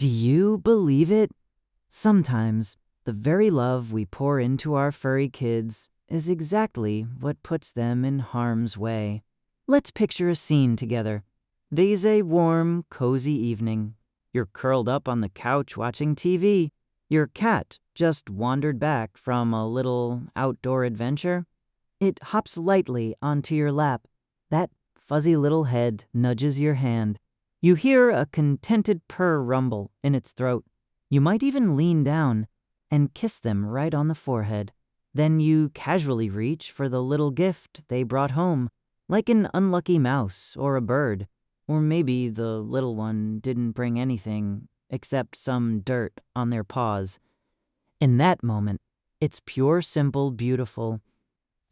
Do you believe it? Sometimes, the very love we pour into our furry kids is exactly what puts them in harm's way. Let's picture a scene together. These a warm, cozy evening. You're curled up on the couch watching TV. Your cat just wandered back from a little outdoor adventure. It hops lightly onto your lap. That fuzzy little head nudges your hand. You hear a contented purr rumble in its throat. You might even lean down and kiss them right on the forehead. Then you casually reach for the little gift they brought home, like an unlucky mouse or a bird. Or maybe the little one didn't bring anything except some dirt on their paws. In that moment, it's pure, simple, beautiful.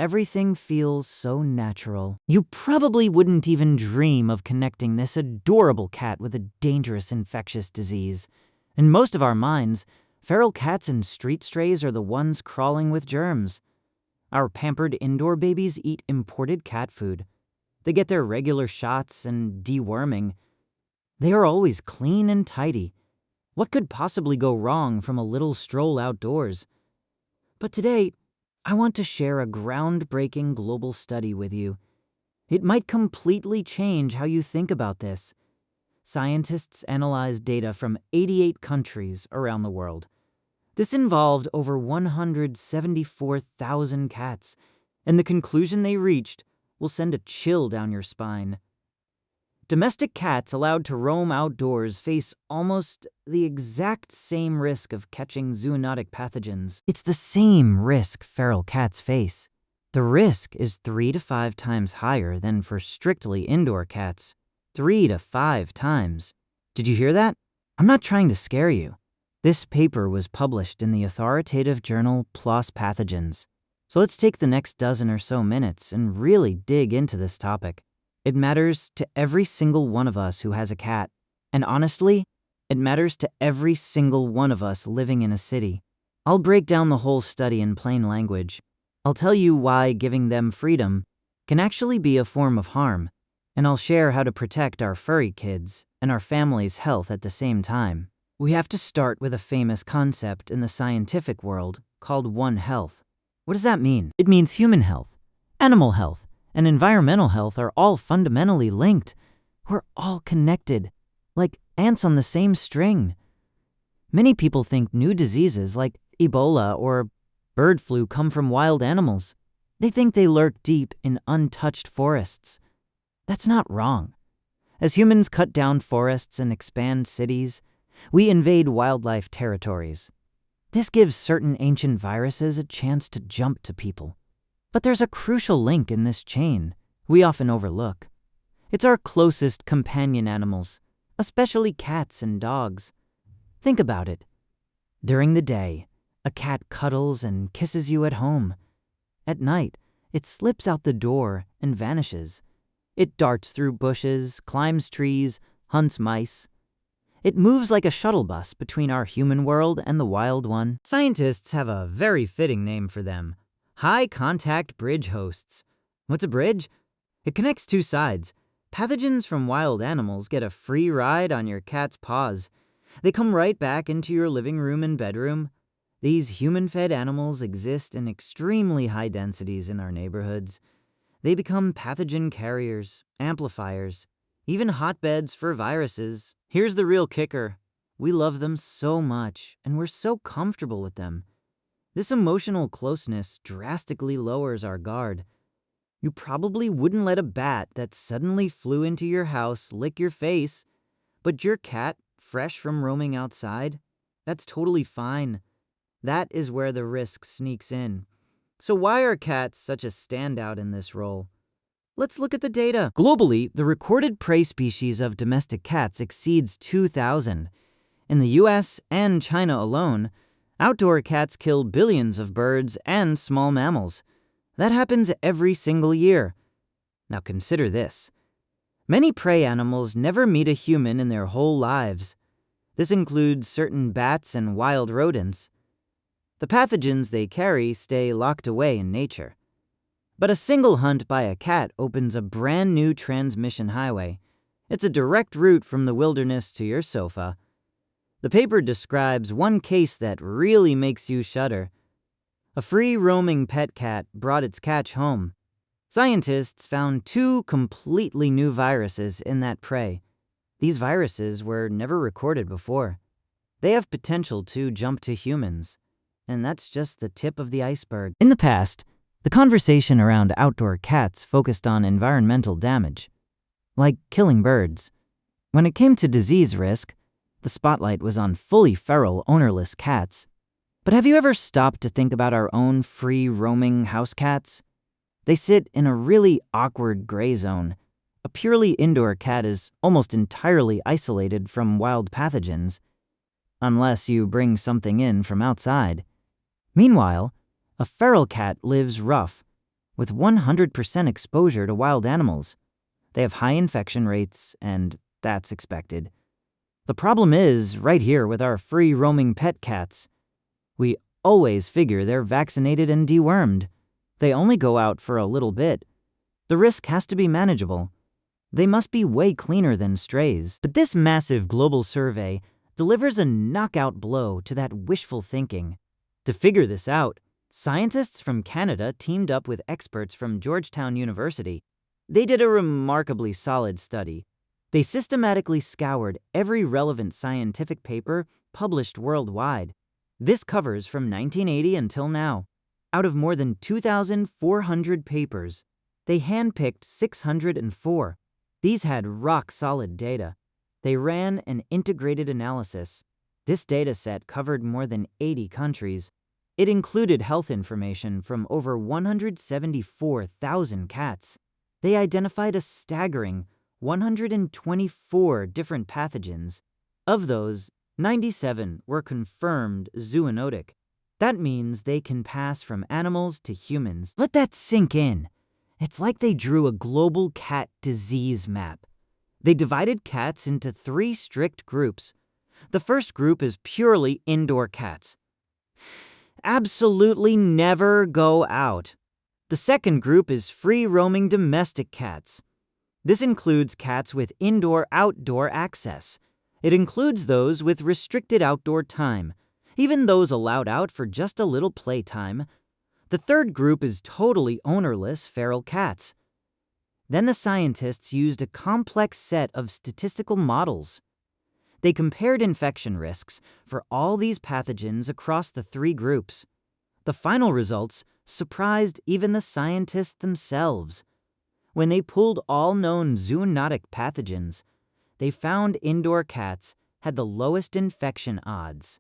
Everything feels so natural. You probably wouldn't even dream of connecting this adorable cat with a dangerous infectious disease. In most of our minds, feral cats and street strays are the ones crawling with germs. Our pampered indoor babies eat imported cat food. They get their regular shots and deworming. They are always clean and tidy. What could possibly go wrong from a little stroll outdoors? But today, I want to share a groundbreaking global study with you. It might completely change how you think about this. Scientists analyzed data from 88 countries around the world. This involved over 174,000 cats, and the conclusion they reached will send a chill down your spine. Domestic cats allowed to roam outdoors face almost the exact same risk of catching zoonotic pathogens. It's the same risk feral cats face. The risk is 3 to 5 times higher than for strictly indoor cats. 3 to 5 times. Did you hear that? I'm not trying to scare you. This paper was published in the authoritative journal PLOS Pathogens. So let's take the next dozen or so minutes and really dig into this topic. It matters to every single one of us who has a cat. And honestly, it matters to every single one of us living in a city. I'll break down the whole study in plain language. I'll tell you why giving them freedom can actually be a form of harm. And I'll share how to protect our furry kids and our family's health at the same time. We have to start with a famous concept in the scientific world called One Health. What does that mean? It means human health, animal health, and environmental health are all fundamentally linked. We're all connected, like ants on the same string. Many people think new diseases like Ebola or bird flu come from wild animals. They think they lurk deep in untouched forests. That's not wrong. As humans cut down forests and expand cities, we invade wildlife territories. This gives certain ancient viruses a chance to jump to people. But there's a crucial link in this chain we often overlook. It's our closest companion animals, especially cats and dogs. Think about it. During the day, a cat cuddles and kisses you at home. At night, it slips out the door and vanishes. It darts through bushes, climbs trees, hunts mice. It moves like a shuttle bus between our human world and the wild one. Scientists have a very fitting name for them. High-contact bridge hosts. What's a bridge? It connects two sides. Pathogens from wild animals get a free ride on your cat's paws. They come right back into your living room and bedroom. These human-fed animals exist in extremely high densities in our neighborhoods. They become pathogen carriers, amplifiers, even hotbeds for viruses. Here's the real kicker. We love them so much, and we're so comfortable with them. This emotional closeness drastically lowers our guard. You probably wouldn't let a bat that suddenly flew into your house lick your face, but your cat, fresh from roaming outside, that's totally fine. That is where the risk sneaks in. So why are cats such a standout in this role? Let's look at the data. Globally, the recorded prey species of domestic cats exceeds 2,000. In the US and China alone, outdoor cats kill billions of birds and small mammals. That happens every single year. Now consider this. Many prey animals never meet a human in their whole lives. This includes certain bats and wild rodents. The pathogens they carry stay locked away in nature. But a single hunt by a cat opens a brand new transmission highway. It's a direct route from the wilderness to your sofa. The paper describes one case that really makes you shudder. A free-roaming pet cat brought its catch home. Scientists found 2 completely new viruses in that prey. These viruses were never recorded before. They have potential to jump to humans, and that's just the tip of the iceberg. In the past, the conversation around outdoor cats focused on environmental damage, like killing birds. When it came to disease risk, the spotlight was on fully feral, ownerless cats. But have you ever stopped to think about our own free-roaming house cats? They sit in a really awkward gray zone. A purely indoor cat is almost entirely isolated from wild pathogens, unless you bring something in from outside. Meanwhile, a feral cat lives rough, with 100% exposure to wild animals. They have high infection rates, and that's expected. The problem is right here with our free-roaming pet cats. We always figure they're vaccinated and dewormed. They only go out for a little bit. The risk has to be manageable. They must be way cleaner than strays. But this massive global survey delivers a knockout blow to that wishful thinking. To figure this out, scientists from Canada teamed up with experts from Georgetown University. They did a remarkably solid study. They systematically scoured every relevant scientific paper published worldwide. This covers from 1980 until now. Out of more than 2,400 papers, they handpicked 604. These had rock-solid data. They ran an integrated analysis. This data set covered more than 80 countries. It included health information from over 174,000 cats. They identified a staggering 124 different pathogens. Of those, 97 were confirmed zoonotic. That means they can pass from animals to humans. Let that sink in. It's like they drew a global cat disease map. They divided cats into 3 strict groups. The first group is purely indoor cats. Absolutely never go out. The second group is free-roaming domestic cats. This includes cats with indoor-outdoor access. It includes those with restricted outdoor time, even those allowed out for just a little playtime. The third group is totally ownerless feral cats. Then the scientists used a complex set of statistical models. They compared infection risks for all these pathogens across the 3 groups. The final results surprised even the scientists themselves. When they pulled all known zoonotic pathogens, they found indoor cats had the lowest infection odds.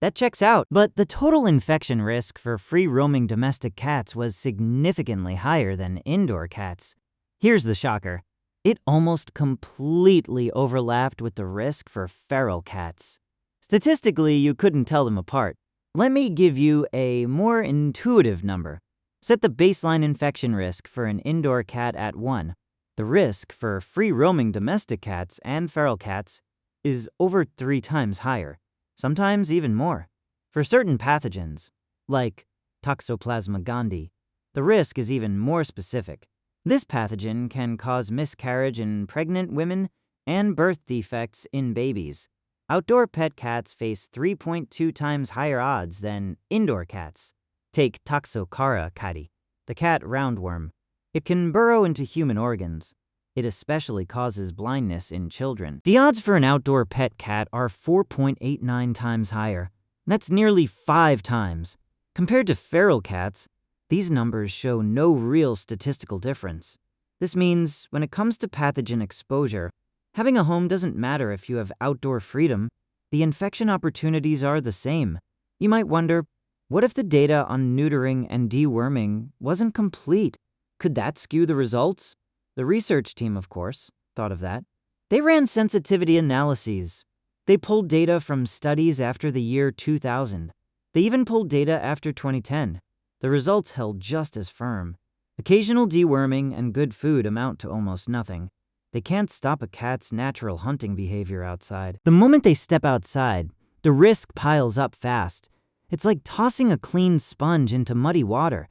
That checks out, but the total infection risk for free-roaming domestic cats was significantly higher than indoor cats. Here's the shocker. It almost completely overlapped with the risk for feral cats. Statistically, you couldn't tell them apart. Let me give you a more intuitive number. Set the baseline infection risk for an indoor cat at 1. The risk for free-roaming domestic cats and feral cats is over 3 times higher, sometimes even more. For certain pathogens, like Toxoplasma gondii, the risk is even more specific. This pathogen can cause miscarriage in pregnant women and birth defects in babies. Outdoor pet cats face 3.2 times higher odds than indoor cats. Take Toxocara cati, the cat roundworm. It can burrow into human organs. It especially causes blindness in children. The odds for an outdoor pet cat are 4.89 times higher. That's nearly 5 times. Compared to feral cats, these numbers show no real statistical difference. This means when it comes to pathogen exposure, having a home doesn't matter if you have outdoor freedom. The infection opportunities are the same. You might wonder, what if the data on neutering and deworming wasn't complete? Could that skew the results? The research team, of course, thought of that. They ran sensitivity analyses. They pulled data from studies after the year 2000. They even pulled data after 2010. The results held just as firm. Occasional deworming and good food amount to almost nothing. They can't stop a cat's natural hunting behavior outside. The moment they step outside, the risk piles up fast. It's like tossing a clean sponge into muddy water.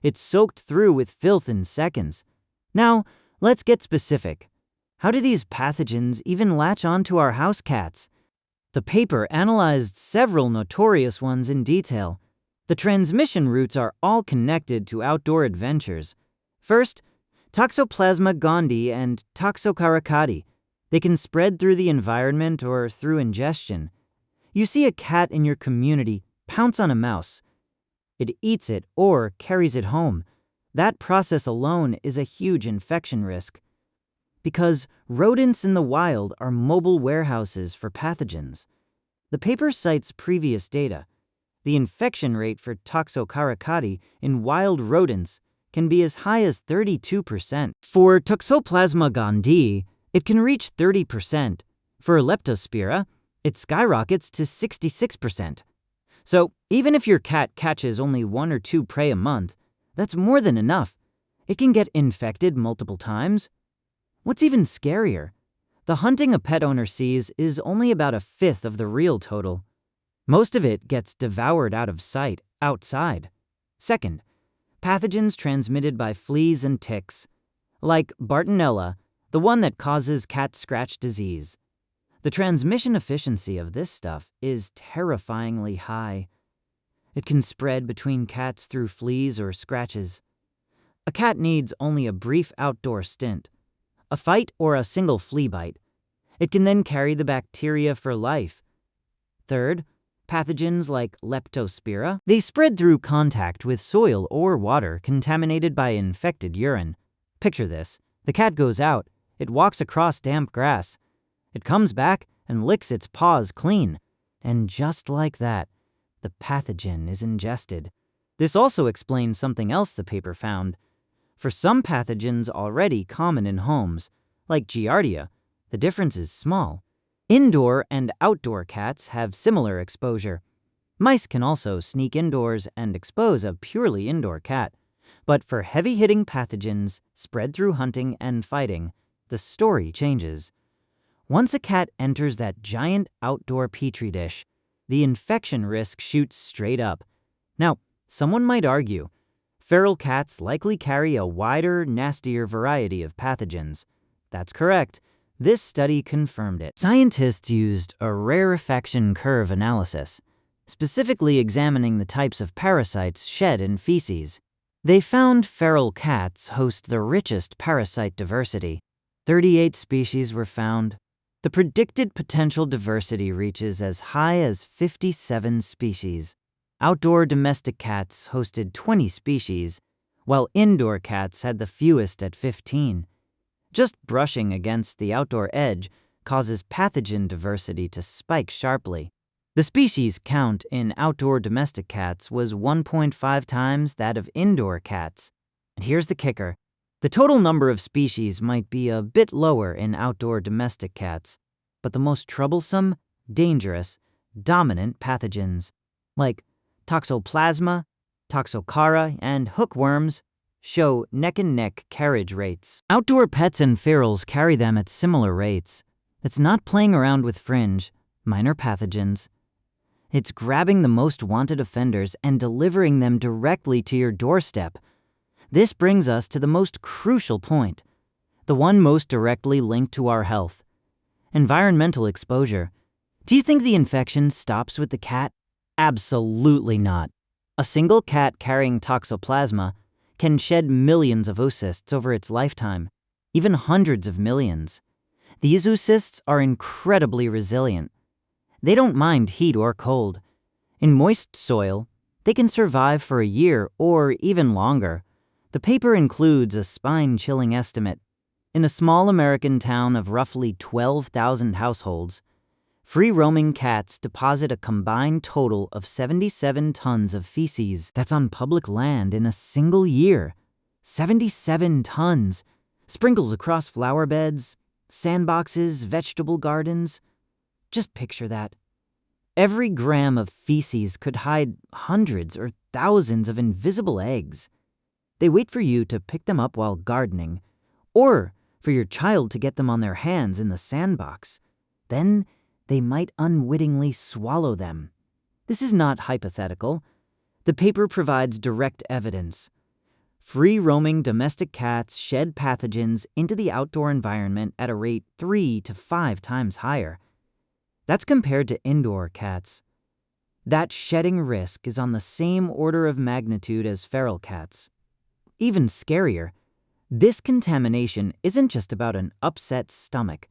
It's soaked through with filth in seconds. Now, let's get specific. How do these pathogens even latch onto our house cats? The paper analyzed several notorious ones in detail. The transmission routes are all connected to outdoor adventures. First, Toxoplasma gondii and Toxocaracati. They can spread through the environment or through ingestion. You see a cat in your community pounce on a mouse. It eats it or carries it home. That process alone is a huge infection risk. Because rodents in the wild are mobile warehouses for pathogens. The paper cites previous data. The infection rate for Toxocaracati in wild rodents can be as high as 32%. For Toxoplasma gondii, it can reach 30%. For Leptospira, it skyrockets to 66%. So even if your cat catches only 1 or 2 prey a month, that's more than enough. It can get infected multiple times. What's even scarier, the hunting a pet owner sees is only about 1/5 of the real total. Most of it gets devoured out of sight, outside. Second, pathogens transmitted by fleas and ticks, like Bartonella, the one that causes cat scratch disease. The transmission efficiency of this stuff is terrifyingly high. It can spread between cats through fleas or scratches. A cat needs only a brief outdoor stint, a fight or a single flea bite. It can then carry the bacteria for life. Third, pathogens like Leptospira, they spread through contact with soil or water contaminated by infected urine. Picture this. The cat goes out, it walks across damp grass. It comes back and licks its paws clean. And just like that, the pathogen is ingested. This also explains something else the paper found. For some pathogens already common in homes, like Giardia, the difference is small. Indoor and outdoor cats have similar exposure. Mice can also sneak indoors and expose a purely indoor cat. But for heavy-hitting pathogens spread through hunting and fighting, the story changes. Once a cat enters that giant outdoor petri dish, the infection risk shoots straight up. Now, someone might argue, feral cats likely carry a wider, nastier variety of pathogens. That's correct. This study confirmed it. Scientists used a rarefaction curve analysis, specifically examining the types of parasites shed in feces. They found feral cats host the richest parasite diversity. 38 species were found. The predicted potential diversity reaches as high as 57 species. Outdoor domestic cats hosted 20 species, while indoor cats had the fewest at 15. Just brushing against the outdoor edge causes pathogen diversity to spike sharply. The species count in outdoor domestic cats was 1.5 times that of indoor cats. And here's the kicker. The total number of species might be a bit lower in outdoor domestic cats, but the most troublesome, dangerous, dominant pathogens, like Toxoplasma, Toxocara, and hookworms, show neck-and-neck carriage rates. Outdoor pets and ferals carry them at similar rates. It's not playing around with fringe, minor pathogens. It's grabbing the most wanted offenders and delivering them directly to your doorstep. This brings us to the most crucial point, the one most directly linked to our health. Environmental exposure. Do you think the infection stops with the cat? Absolutely not. A single cat carrying Toxoplasma can shed millions of oocysts over its lifetime, even hundreds of millions. These oocysts are incredibly resilient. They don't mind heat or cold. In moist soil, they can survive for a year or even longer. The paper includes a spine-chilling estimate. In a small American town of roughly 12,000 households, free-roaming cats deposit a combined total of 77 tons of feces. That's on public land in a single year. 77 tons, sprinkled across flower beds, sandboxes, vegetable gardens. Just picture that. Every gram of feces could hide hundreds or thousands of invisible eggs. They wait for you to pick them up while gardening, or for your child to get them on their hands in the sandbox. Then they might unwittingly swallow them. This is not hypothetical. The paper provides direct evidence. Free-roaming domestic cats shed pathogens into the outdoor environment at a rate 3 to 5 times higher. That's compared to indoor cats. That shedding risk is on the same order of magnitude as feral cats. Even scarier, this contamination isn't just about an upset stomach.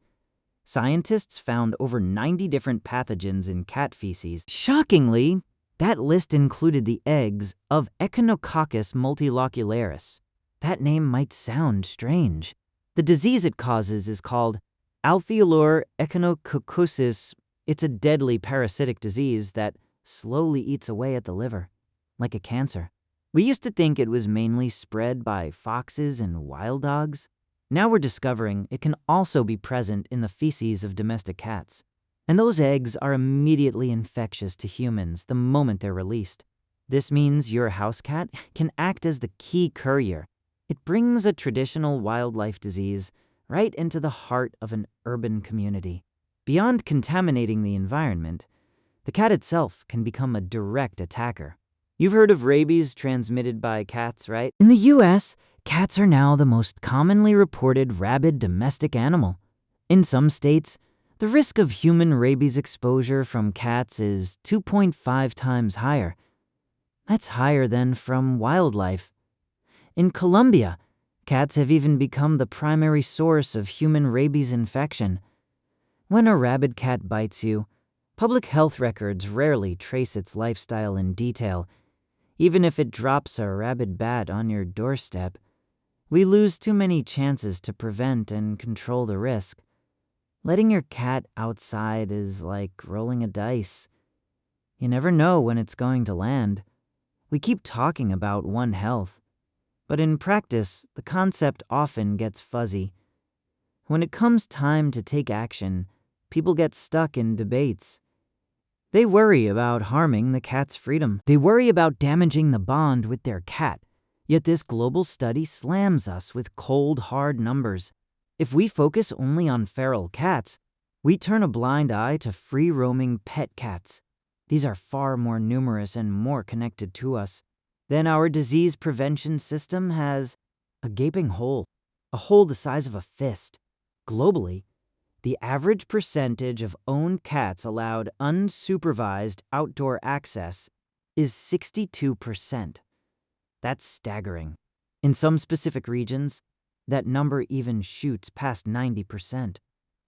Scientists found over 90 different pathogens in cat feces. Shockingly, that list included the eggs of Echinococcus multilocularis. That name might sound strange. The disease it causes is called alveolar echinococcosis. It's a deadly parasitic disease that slowly eats away at the liver, like a cancer. We used to think it was mainly spread by foxes and wild dogs. Now we're discovering it can also be present in the feces of domestic cats. And those eggs are immediately infectious to humans the moment they're released. This means your house cat can act as the key courier. It brings a traditional wildlife disease right into the heart of an urban community. Beyond contaminating the environment, the cat itself can become a direct attacker. You've heard of rabies transmitted by cats, right? In the US, cats are now the most commonly reported rabid domestic animal. In some states, the risk of human rabies exposure from cats is 2.5 times higher. That's higher than from wildlife. In Colombia, cats have even become the primary source of human rabies infection. When a rabid cat bites you, public health records rarely trace its lifestyle in detail. Even if it drops a rabid bat on your doorstep, we lose too many chances to prevent and control the risk. Letting your cat outside is like rolling a dice. You never know when it's going to land. We keep talking about One Health, but in practice, the concept often gets fuzzy. When it comes time to take action, people get stuck in debates. They worry about harming the cat's freedom. They worry about damaging the bond with their cat. Yet this global study slams us with cold, hard numbers. If we focus only on feral cats, we turn a blind eye to free-roaming pet cats. These are far more numerous and more connected to us. Then our disease prevention system has a gaping hole, a hole the size of a fist. Globally, the average percentage of owned cats allowed unsupervised outdoor access is 62%. That's staggering. In some specific regions, that number even shoots past 90%.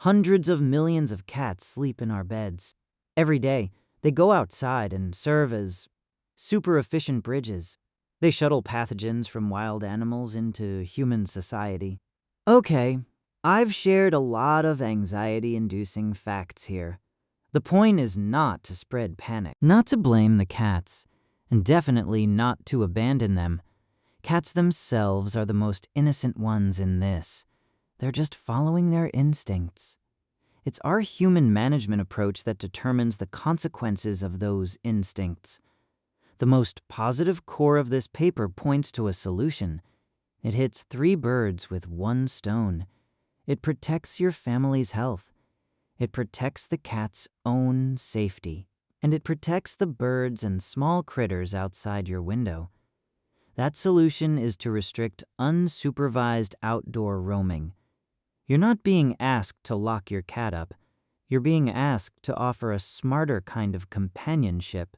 Hundreds of millions of cats sleep in our beds. Every day, they go outside and serve as super efficient bridges. They shuttle pathogens from wild animals into human society. Okay, I've shared a lot of anxiety-inducing facts here. The point is not to spread panic, not to blame the cats, and definitely not to abandon them. Cats themselves are the most innocent ones in this. They're just following their instincts. It's our human management approach that determines the consequences of those instincts. The most positive core of this paper points to a solution. It hits 3 birds with 1 stone. It protects your family's health. It protects the cat's own safety. And it protects the birds and small critters outside your window. That solution is to restrict unsupervised outdoor roaming. You're not being asked to lock your cat up. You're being asked to offer a smarter kind of companionship.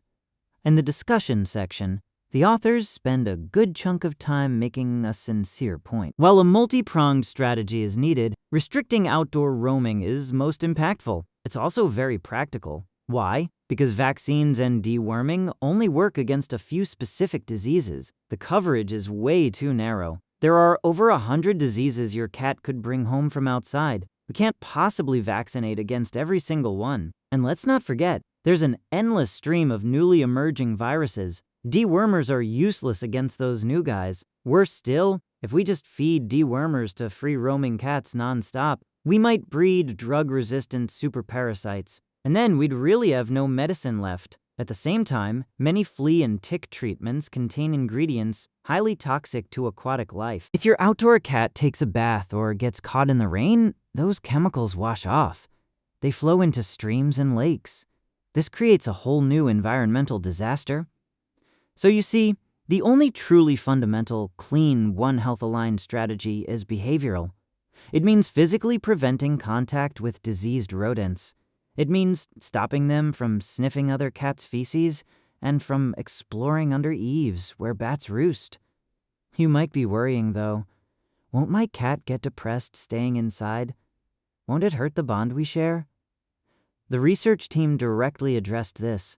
In the discussion section, the authors spend a good chunk of time making a sincere point. While a multi-pronged strategy is needed, restricting outdoor roaming is most impactful. It's also very practical. Why? Because vaccines and deworming only work against a few specific diseases. The coverage is way too narrow. There are over 100 diseases your cat could bring home from outside. We can't possibly vaccinate against every single one. And let's not forget, there's an endless stream of newly emerging viruses. Dewormers are useless against those new guys. Worse still, if we just feed dewormers to free-roaming cats nonstop, we might breed drug-resistant superparasites. And then we'd really have no medicine left. At the same time, many flea and tick treatments contain ingredients highly toxic to aquatic life. If your outdoor cat takes a bath or gets caught in the rain, those chemicals wash off. They flow into streams and lakes. This creates a whole new environmental disaster. So you see, the only truly fundamental, clean, One Health-aligned strategy is behavioral. It means physically preventing contact with diseased rodents. It means stopping them from sniffing other cats' feces and from exploring under eaves where bats roost. You might be worrying, though. Won't my cat get depressed staying inside? Won't it hurt the bond we share? The research team directly addressed this.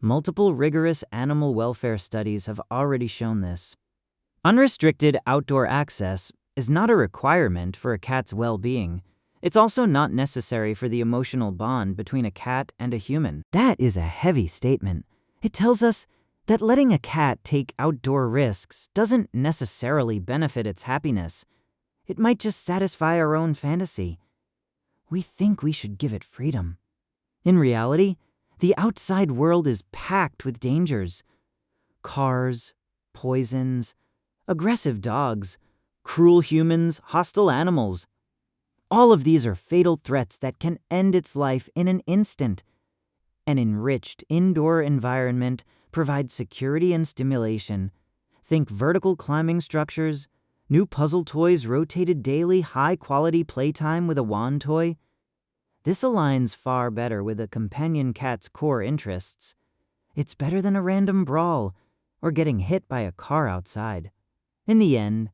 Multiple rigorous animal welfare studies have already shown this. Unrestricted outdoor access is not a requirement for a cat's well-being. It's also not necessary for the emotional bond between a cat and a human. That is a heavy statement. It tells us that letting a cat take outdoor risks doesn't necessarily benefit its happiness. It might just satisfy our own fantasy. We think we should give it freedom. In reality, the outside world is packed with dangers. Cars, poisons, aggressive dogs, cruel humans, hostile animals. All of these are fatal threats that can end its life in an instant. An enriched indoor environment provides security and stimulation. Think vertical climbing structures, new puzzle toys rotated daily, high-quality playtime with a wand toy. This aligns far better with a companion cat's core interests. It's better than a random brawl or getting hit by a car outside. In the end,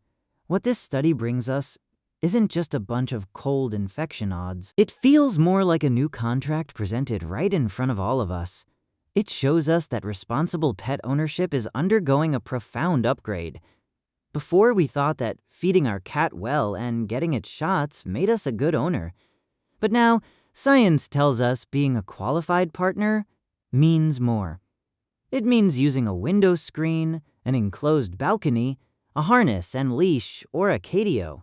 what this study brings us isn't just a bunch of cold infection odds. It feels more like a new contract presented right in front of all of us. It shows us that responsible pet ownership is undergoing a profound upgrade. Before, we thought that feeding our cat well and getting its shots made us a good owner. But now, science tells us being a qualified partner means more. It means using a window screen, an enclosed balcony, a harness and leash, or a catio.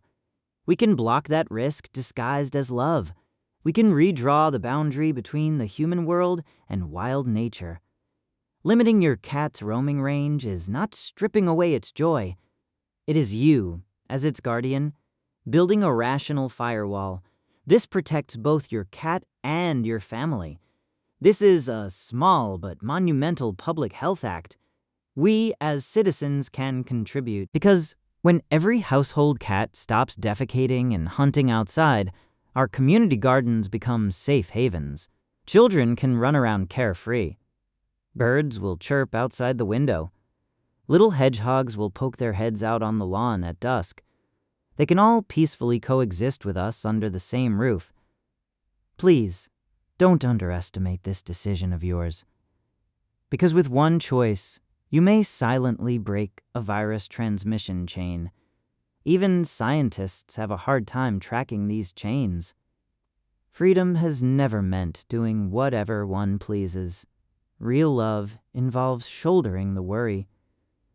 We can block that risk disguised as love. We can redraw the boundary between the human world and wild nature. Limiting your cat's roaming range is not stripping away its joy. It is you, as its guardian, building a rational firewall. This protects both your cat and your family. This is a small but monumental public health act. We, as citizens, can contribute because when every household cat stops defecating and hunting outside, our community gardens become safe havens. Children can run around carefree. Birds will chirp outside the window. Little hedgehogs will poke their heads out on the lawn at dusk. They can all peacefully coexist with us under the same roof. Please, don't underestimate this decision of yours. Because with one choice, you may silently break a virus transmission chain. Even scientists have a hard time tracking these chains. Freedom has never meant doing whatever one pleases. Real love involves shouldering the worry.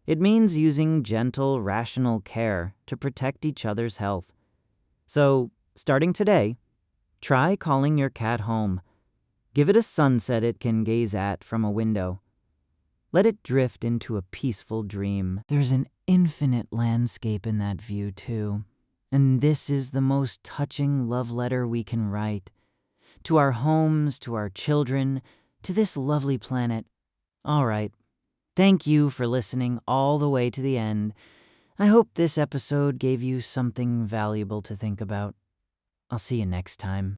It means using gentle, rational care to protect each other's health. So, starting today, try calling your cat home. Give it a sunset it can gaze at from a window. Let it drift into a peaceful dream. There's an infinite landscape in that view, too. And this is the most touching love letter we can write. To our homes, to our children, to this lovely planet. All right. Thank you for listening all the way to the end. I hope this episode gave you something valuable to think about. I'll see you next time.